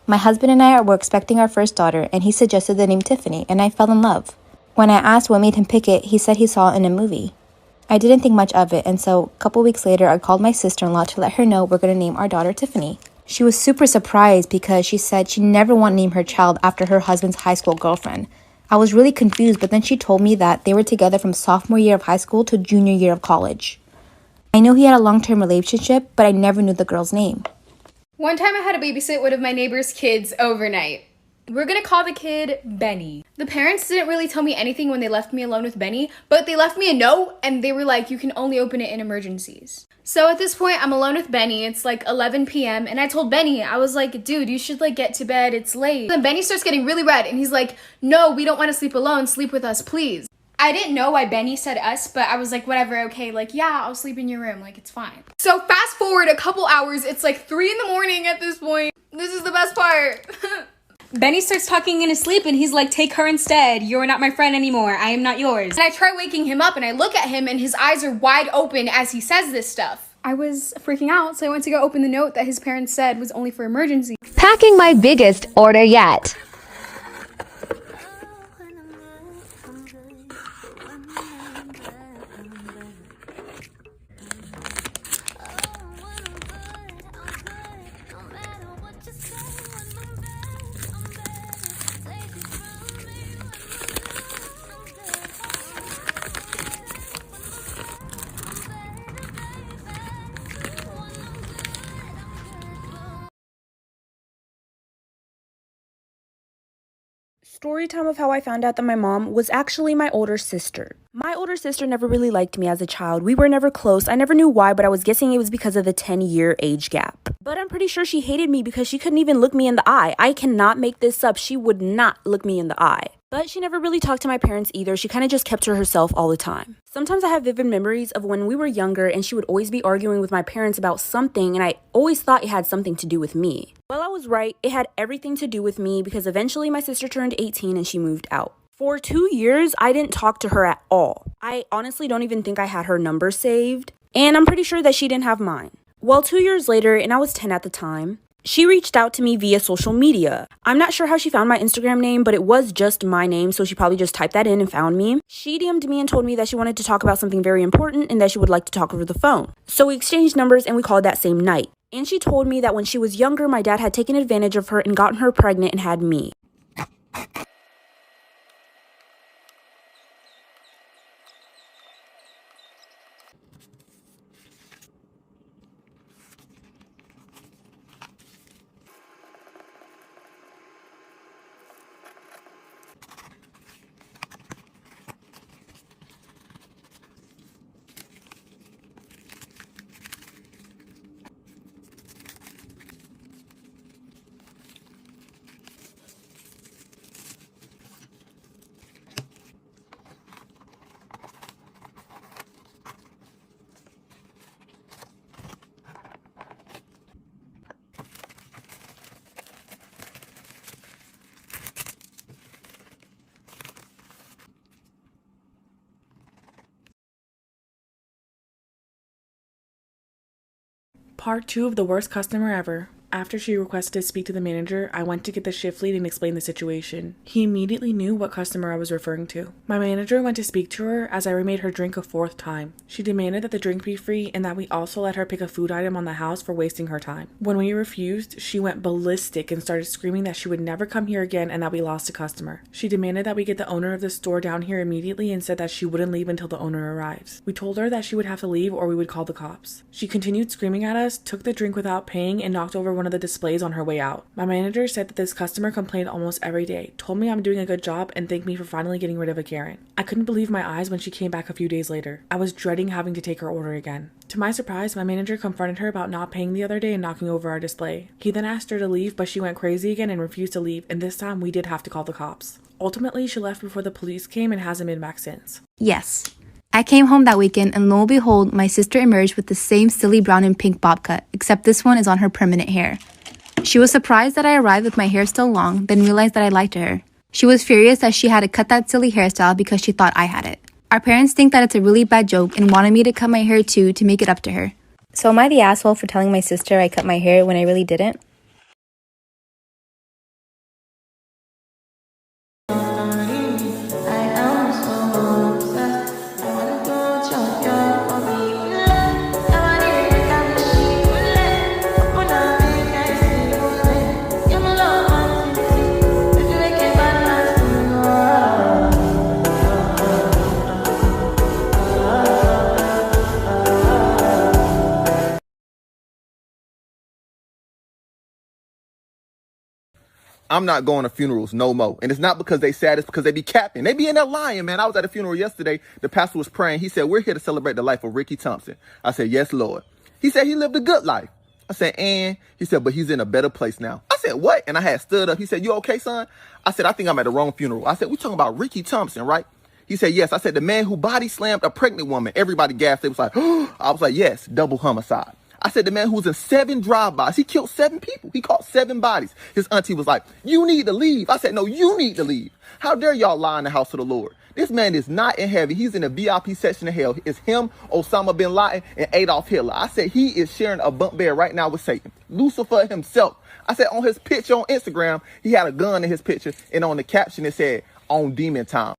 My husband and I were expecting our first daughter, and he suggested the name Tiffany, and I fell in love. When I asked what made him pick it, he said he saw it in a movie. I didn't think much of it, and so a couple weeks later, I called my sister-in-law to let her know we're going to name our daughter Tiffany. She was super surprised because she said she never wanted to name her child after her husband's high school girlfriend. I was really confused, but then she told me that they were together from sophomore year of high school to junior year of college. I knew he had a long-term relationship, but I never knew the girl's name. One time I had to babysit one of my neighbor's kids overnight. We're gonna call the kid Benny. The parents didn't really tell me anything when they left me alone with Benny, but they left me a note and they were like, you can only open it in emergencies. So at this point, I'm alone with Benny. It's like 11 p.m. and I told Benny, I was like, dude, you should like get to bed. It's late. Then Benny starts getting really red and he's like, no, we don't want to sleep alone. Sleep with us, please. I didn't know why Benny said us, but I was like, whatever, okay, like, yeah, I'll sleep in your room, like, it's fine. So fast forward a couple hours, it's like 3 a.m. at this point. This is the best part. Benny starts talking in his sleep and he's like, take her instead. You're not my friend anymore. I am not yours. And I try waking him up and I look at him and his eyes are wide open as he says this stuff. I was freaking out, so I went to go open the note that his parents said was only for emergency. Packing my biggest order yet. Story time of how I found out that my mom was actually my older sister. My older sister never really liked me as a child. We were never close. I never knew why, but I was guessing it was because of the 10-year age gap. But I'm pretty sure she hated me because she couldn't even look me in the eye. I cannot make this up. She would not look me in the eye. But she never really talked to my parents either. She kind of just kept to herself all the time. Sometimes I have vivid memories of when we were younger and she would always be arguing with my parents about something and I always thought it had something to do with me. Well, I was right. It had everything to do with me because eventually my sister turned 18 and she moved out. For 2 years, I didn't talk to her at all. I honestly don't even think I had her number saved. And I'm pretty sure that she didn't have mine. Well, 2 years later, and I was 10 at the time, she reached out to me via social media. I'm not sure how she found my Instagram name, but it was just my name, so she probably just typed that in and found me. She DM'd me and told me that she wanted to talk about something very important and that she would like to talk over the phone. So we exchanged numbers and we called that same night. And she told me that when she was younger, my dad had taken advantage of her and gotten her pregnant and had me. Part 2 of the worst customer ever. After she requested to speak to the manager, I went to get the shift lead and explain the situation. He immediately knew what customer I was referring to. My manager went to speak to her as I remade her drink a 4th time. She demanded that the drink be free and that we also let her pick a food item on the house for wasting her time. When we refused, she went ballistic and started screaming that she would never come here again and that we lost a customer. She demanded that we get the owner of the store down here immediately and said that she wouldn't leave until the owner arrives. We told her that she would have to leave or we would call the cops. She continued screaming at us, took the drink without paying, and knocked over one of the displays on her way out. My manager said that this customer complained almost every day, told me I'm doing a good job, and thanked me for finally getting rid of a Karen. I couldn't believe my eyes when she came back a few days later. I was dreading having to take her order again. To my surprise, my manager confronted her about not paying the other day and knocking over our display. He then asked her to leave, but she went crazy again and refused to leave, and this time we did have to call the cops. Ultimately, she left before the police came and hasn't been back since. Yes. I came home that weekend and lo and behold, my sister emerged with the same silly brown and pink bob cut, except this one is on her permanent hair. She was surprised that I arrived with my hair still long, then realized that I liked her. She was furious that she had to cut that silly hairstyle because she thought I had it. Our parents think that it's a really bad joke and wanted me to cut my hair too to make it up to her. So am I the asshole for telling my sister I cut my hair when I really didn't? I'm not going to funerals no more. And it's not because they sad, it's because they be capping. They be in there lying, man. I was at a funeral yesterday. The pastor was praying. He said, we're here to celebrate the life of Ricky Thompson. I said, yes, Lord. He said he lived a good life. I said, and he said, but he's in a better place now. I said, what? And I had stood up. He said, you okay, son? I said, I think I'm at the wrong funeral. I said, we talking about Ricky Thompson, right? He said, yes. I said, the man who body slammed a pregnant woman. Everybody gasped. They was like, oh. I was like, yes, double homicide. I said, the man who was in 7 drive-bys, he killed 7 people. He caught 7 bodies. His auntie was like, you need to leave. I said, no, you need to leave. How dare y'all lie in the house of the Lord? This man is not in heaven. He's in the VIP section of hell. It's him, Osama bin Laden, and Adolf Hitler. I said, he is sharing a bunk bed right now with Satan. Lucifer himself. I said, on his picture on Instagram, he had a gun in his picture, and on the caption it said, on demon time.